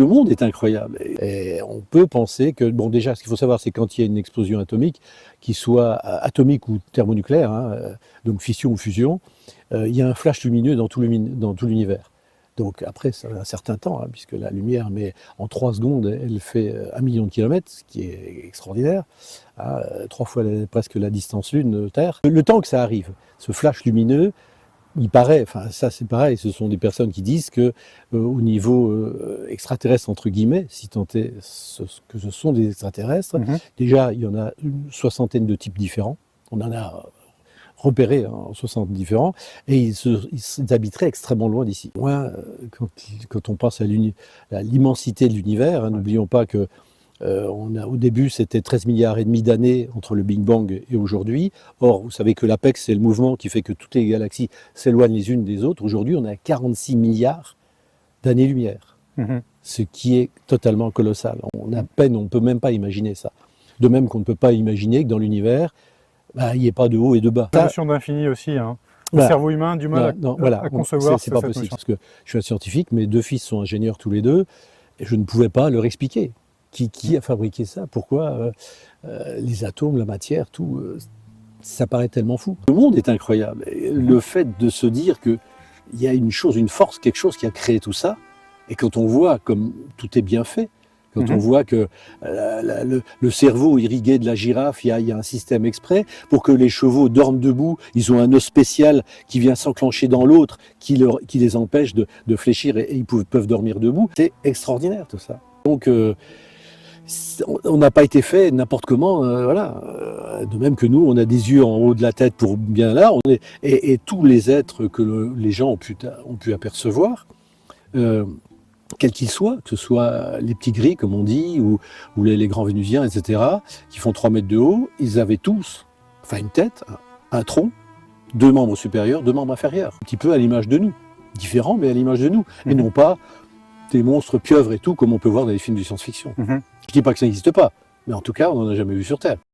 Le monde est incroyable et on peut penser que, bon déjà ce qu'il faut savoir c'est quand il y a une explosion atomique, qu'il soit atomique ou thermonucléaire, hein, donc fission ou fusion, il y a un flash lumineux dans tout l'univers. Donc après ça a un certain temps, hein, puisque la lumière en 3 secondes elle fait 1 million de kilomètres, ce qui est extraordinaire, hein, 3 fois presque la distance Lune-Terre. Le temps que ça arrive, ce flash lumineux, il paraît, enfin ça c'est pareil, ce sont des personnes qui disent que au niveau extraterrestre entre guillemets, si tant est que ce sont des extraterrestres, déjà il y en a une 60aine de types différents, on en a repéré en 60 différents, et ils habiteraient extrêmement loin d'ici. Moi, quand on pense à l'immensité de l'univers, hein, n'oublions pas que au début, c'était 13 milliards et demi d'années entre le Big Bang et aujourd'hui. Or, vous savez que l'apex, c'est le mouvement qui fait que toutes les galaxies s'éloignent les unes des autres. Aujourd'hui, on est à 46 milliards d'années-lumière, ce qui est totalement colossal. On ne peut même pas imaginer ça. De même qu'on ne peut pas imaginer que dans l'univers, il n'y ait pas de haut et de bas. La notion d'infini aussi, hein. Le cerveau humain a du mal à concevoir c'est pas possible, parce que je suis un scientifique, mes 2 fils sont ingénieurs tous les 2, et je ne pouvais pas leur expliquer. Qui a fabriqué ça? Pourquoi les atomes, la matière, tout, ça paraît tellement fou. Le monde est incroyable. Et le fait de se dire qu'il y a une chose, une force, quelque chose qui a créé tout ça, et quand on voit comme tout est bien fait, quand on voit que le cerveau irrigué de la girafe, il y a un système exprès pour que les chevaux dorment debout, ils ont un os spécial qui vient s'enclencher dans l'autre, qui les empêche de fléchir et ils peuvent dormir debout. C'est extraordinaire tout ça. Donc, on n'a pas été fait n'importe comment, voilà. De même que nous, on a des yeux en haut de la tête pour bien là, et tous les êtres que les gens ont pu apercevoir, quels qu'ils soient, que ce soit les petits gris, comme on dit, ou les grands vénusiens, etc., qui font 3 mètres de haut, ils avaient tous, enfin une tête, un tronc, 2 membres supérieurs, 2 membres inférieurs, un petit peu à l'image de nous, différents, mais à l'image de nous, et non pas des monstres pieuvres et tout, comme on peut voir dans les films de science-fiction. Je ne dis pas que ça n'existe pas, mais en tout cas, on n'en a jamais vu sur Terre.